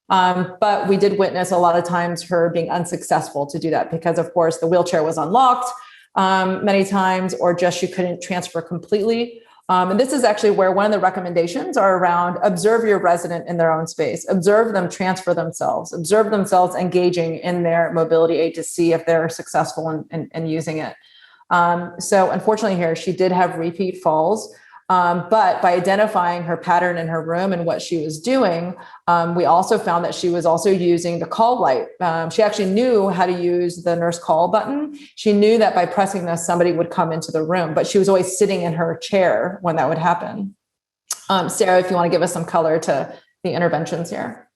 But we did witness a lot of times her being unsuccessful to do that because, of course, the wheelchair was unlocked many times, or just she couldn't transfer completely. And this is actually where one of the recommendations are around observe your resident in their own space, observe them transfer themselves, observe themselves engaging in their mobility aid to see if they're successful in using it. So unfortunately here, she did have repeat falls. But by identifying her pattern in her room and what she was doing, we also found that she was also using the call light. She actually knew how to use the nurse call button. She knew that by pressing this, somebody would come into the room, but she was always sitting in her chair when that would happen. Sara, if you want to give us some color to the interventions here.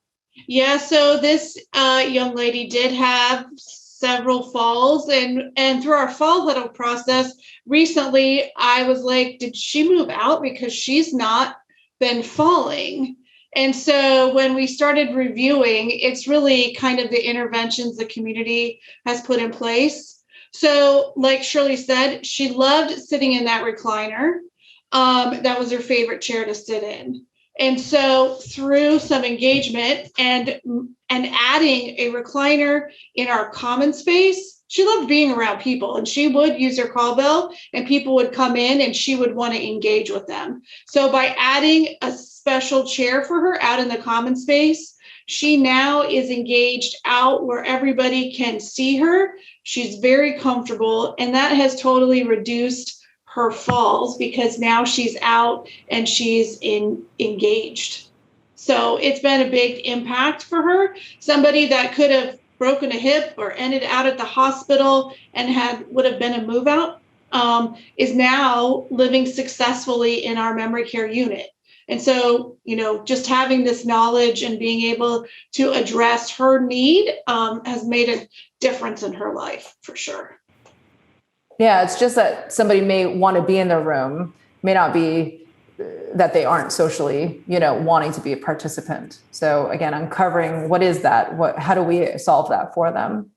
Yeah, so this young lady did have several falls, and through our fall huddle process recently, I was like, did she move out? Because she's not been falling. And so when we started reviewing, it's really kind of the interventions the community has put in place. So like Shirley said, she loved sitting in that recliner. That was her favorite chair to sit in. And so through some engagement and adding a recliner in our common space, she loved being around people, and she would use her call bell and people would come in and she would want to engage with them. So by adding a special chair for her out in the common space, she now is engaged out where everybody can see her. She's very comfortable, and that has totally reduced her falls because now she's out and she's engaged. So it's been a big impact for her. Somebody that could have broken a hip or ended out at the hospital and would have been a move out is now living successfully in our memory care unit. And so, just having this knowledge and being able to address her need has made a difference in her life for sure. Yeah, it's just that somebody may want to be in their room, may not be that they aren't socially, wanting to be a participant. So again, uncovering what is that? How do we solve that for them?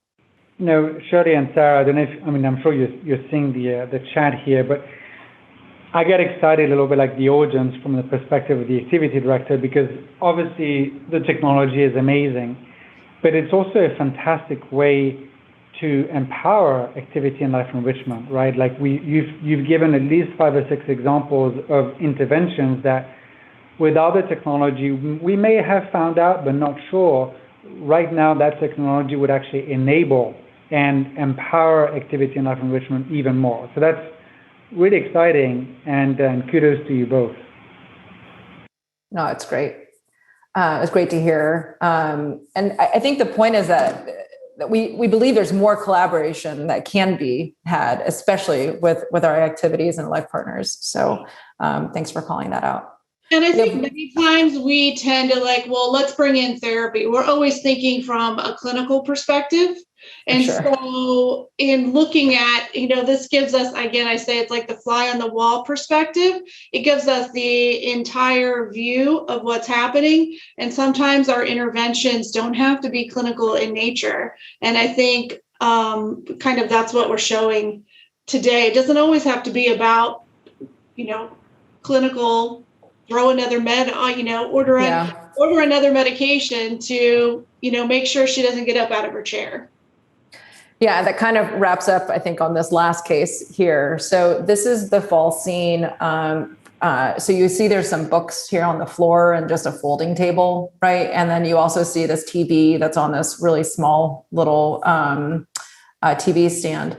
Shirley and Sara, I don't know I'm sure you're seeing the chat here, but I get excited a little bit like the audience from the perspective of the activity director, because obviously the technology is amazing, but it's also a fantastic way to empower activity and life enrichment, right? Like you've given at least 5 or 6 examples of interventions that without the technology, we may have found out, but not sure. Right now, that technology would actually enable and empower activity and life enrichment even more. So that's really exciting, and kudos to you both. No, it's great. It's great to hear. And I think the point is that we believe there's more collaboration that can be had, especially with our activities and life partners. So thanks for calling that out. And I think many times we tend to let's bring in therapy. We're always thinking from a clinical perspective. And Sure. so in looking at, this gives us, again, I say it's like the fly on the wall perspective. It gives us the entire view of what's happening. And sometimes our interventions don't have to be clinical in nature. And I think kind of that's what we're showing today. It doesn't always have to be about, clinical, throw another order another medication to, make sure she doesn't get up out of her chair. Yeah, that kind of wraps up, I think, on this last case here. So this is the fall scene. So you see there's some books here on the floor and just a folding table, right? And then you also see this TV that's on this really small little TV stand.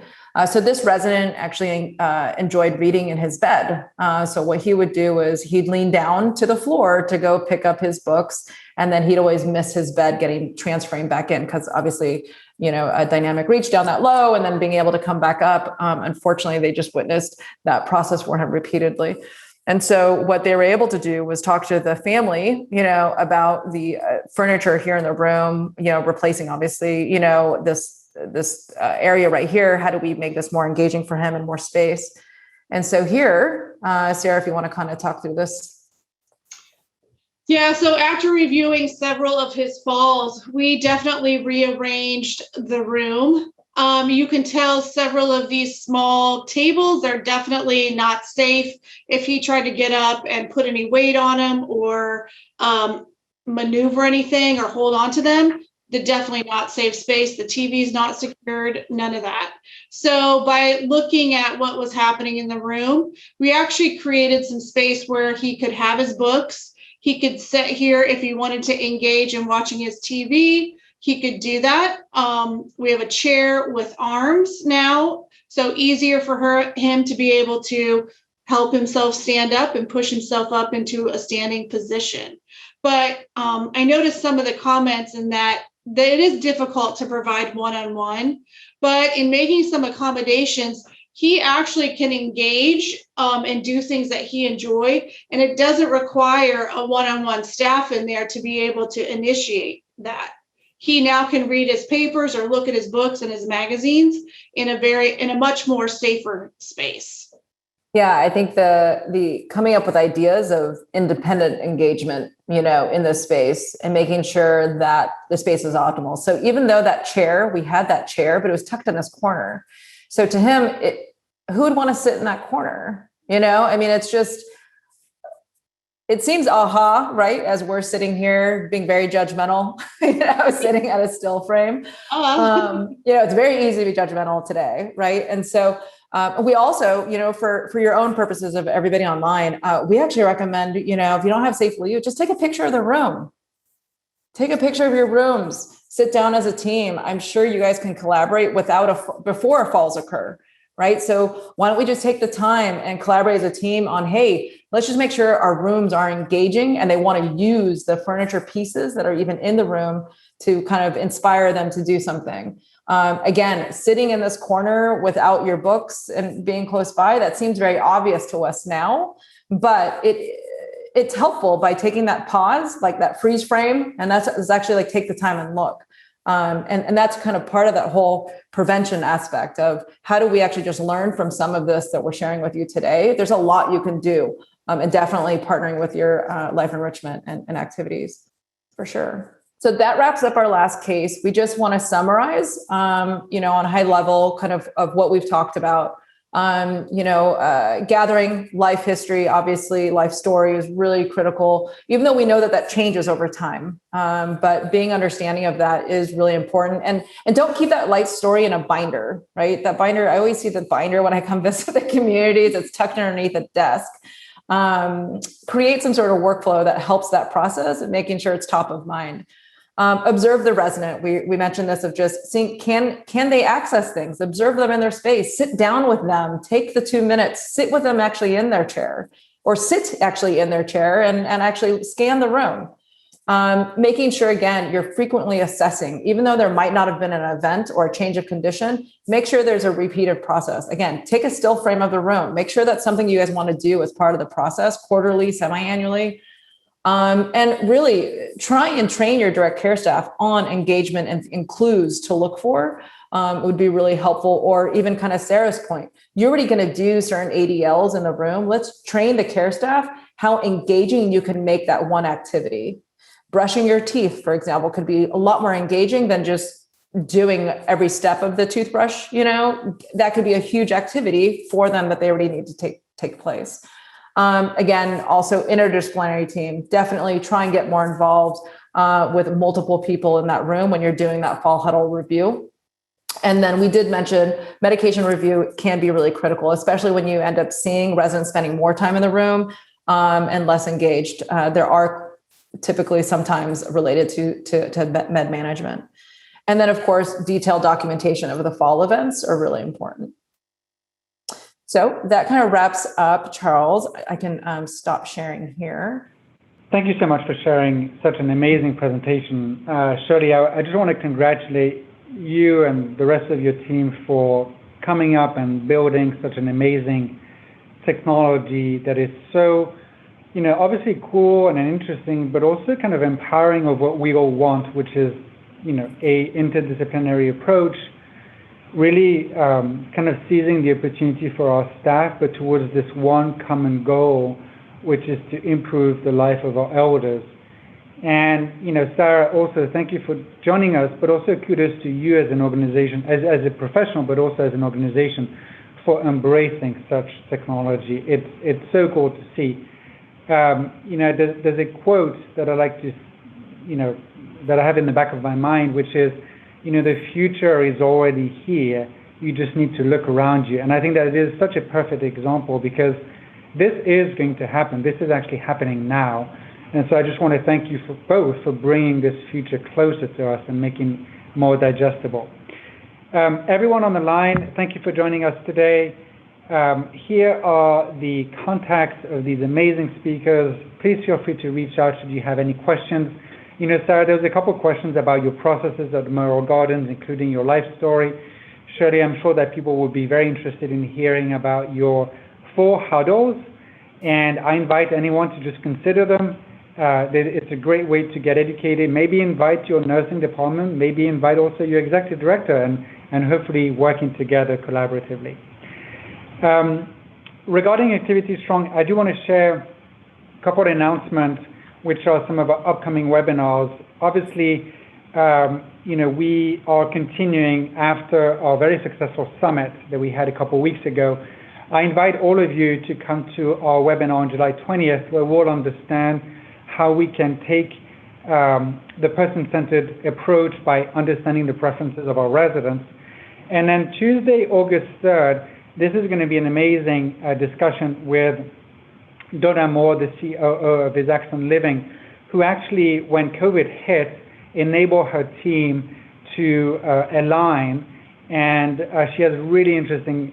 So this resident actually enjoyed reading in his bed. So what he would do is he'd lean down to the floor to go pick up his books, and then he'd always miss his bed transferring back in, because obviously, a dynamic reach down that low and then being able to come back up. Unfortunately, they just witnessed that process for him repeatedly. And so what they were able to do was talk to the family, about the furniture here in the room, replacing obviously, this area right here. How do we make this more engaging for him and more space? And so here, Sara, if you want to kind of talk through this. Yeah, so after reviewing several of his falls, we definitely rearranged the room. You can tell several of these small tables are definitely not safe. If he tried to get up and put any weight on them or maneuver anything or hold on to them, they're definitely not safe space. The TV's not secured, none of that. So by looking at what was happening in the room, we actually created some space where he could have his books. He could sit here if he wanted to engage in watching his TV. He could do that. We have a chair with arms now, so easier for him to be able to help himself stand up and push himself up into a standing position. But I noticed some of the comments in that it is difficult to provide one-on-one, but in making some accommodations, he actually can engage and do things that he enjoyed, and it doesn't require a one-on-one staff in there to be able to initiate that. He now can read his papers or look at his books and his magazines in a much more safer space. Yeah, I think the coming up with ideas of independent engagement, in this space and making sure that the space is optimal. So even though we had that chair, but it was tucked in this corner. So to him, who would want to sit in that corner? It's just, it seems right? As we're sitting here being very judgmental, sitting at a still frame. It's very easy to be judgmental today, right? And so we also, for your own purposes of everybody online, we actually recommend, if you don't have SafelyYou, just take a picture of the room. Take a picture of your rooms. Sit down as a team. I'm sure you guys can collaborate before falls occur, right? So why don't we just take the time and collaborate as a team on, hey, let's just make sure our rooms are engaging and they want to use the furniture pieces that are even in the room to kind of inspire them to do something. Again, sitting in this corner without your books and being close by, that seems very obvious to us now, but it's helpful by taking that pause, like that freeze frame. And that's actually like, take the time and look. And that's kind of part of that whole prevention aspect of how do we actually just learn from some of this that we're sharing with you today. There's a lot you can do, and definitely partnering with your life enrichment and activities for sure. So that wraps up our last case. We just want to summarize, on a high level kind of what we've talked about. Gathering life history, obviously life story is really critical, even though we know that changes over time. But being understanding of that is really important. And don't keep that life story in a binder, right? That binder, I always see the binder when I come visit the communities, it's tucked underneath a desk. Create some sort of workflow that helps that process and making sure it's top of mind. Observe the resident. We mentioned this of just seeing, can they access things? Observe them in their space, sit down with them, take the 2 minutes, sit with them actually in their chair or sit actually in their chair and actually scan the room. Making sure, again, you're frequently assessing, even though there might not have been an event or a change of condition, make sure there's a repeated process. Again, take a still frame of the room, make sure that's something you guys want to do as part of the process, quarterly, semi-annually. And really try and train your direct care staff on engagement and clues to look for would be really helpful. Or even kind of Sarah's point, you're already going to do certain ADLs in the room. Let's train the care staff how engaging you can make that one activity. Brushing your teeth, for example, could be a lot more engaging than just doing every step of the toothbrush. That could be a huge activity for them that they already need to take place. Again, also interdisciplinary team, definitely try and get more involved with multiple people in that room when you're doing that fall huddle review. And then we did mention medication review can be really critical, especially when you end up seeing residents spending more time in the room and less engaged. There are typically sometimes related to med management. And then, of course, detailed documentation of the fall events are really important. So that kind of wraps up, Charles. I can stop sharing here. Thank you so much for sharing such an amazing presentation. Shirley, I just want to congratulate you and the rest of your team for coming up and building such an amazing technology that is so, obviously cool and interesting, but also kind of empowering of what we all want, which is, a interdisciplinary approach, really kind of seizing the opportunity for our staff, but towards this one common goal, which is to improve the life of our elders. And, Sara, also thank you for joining us, but also kudos to you as an organization, as a professional, but also as an organization for embracing such technology. It's so cool to see. There's a quote that I like to, that I have in the back of my mind, which is, the future is already here. You just need to look around you. And I think that it is such a perfect example because this is going to happen. This is actually happening now. And so I just want to thank you for bringing this future closer to us and making it more digestible. Everyone on the line, thank you for joining us today. Here are the contacts of these amazing speakers. Please feel free to reach out should you have any questions. Sara, there was a couple of questions about your processes at Merrill Gardens, including your life story. Shirley, I'm sure that people will be very interested in hearing about your 4 huddles, and I invite anyone to just consider them. It's a great way to get educated. Maybe invite your nursing department, maybe invite also your executive director, and hopefully working together collaboratively. Regarding Activity Strong, I do want to share a couple of announcements, which are some of our upcoming webinars. Obviously, we are continuing after our very successful summit that we had a couple of weeks ago. I invite all of you to come to our webinar on July 20th, where we'll understand how we can take the person-centered approach by understanding the preferences of our residents. And then Tuesday, August 3rd, this is going to be an amazing discussion with Donna Moore, the COO of His Accent Living, who actually, when COVID hit, enabled her team to align. And she has really interesting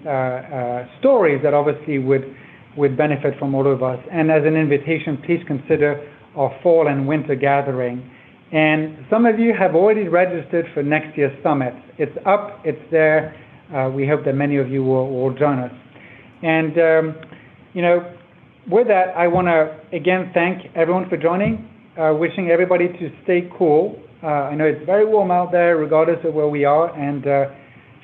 stories that obviously would benefit from all of us. And as an invitation, please consider our fall and winter gathering. And some of you have already registered for next year's summit. It's up, it's there. We hope that many of you will join us. And, with that, I want to again thank everyone for joining, wishing everybody to stay cool. I know it's very warm out there, regardless of where we are. And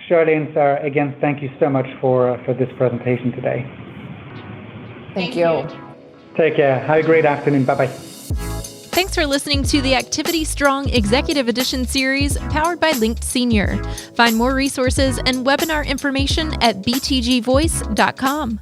Shirley and Sara, again, thank you so much for this presentation today. Thank you. Take care. Have a great afternoon. Bye-bye. Thanks for listening to the Activity Strong Executive Edition series powered by Linked Senior. Find more resources and webinar information at btgvoice.com.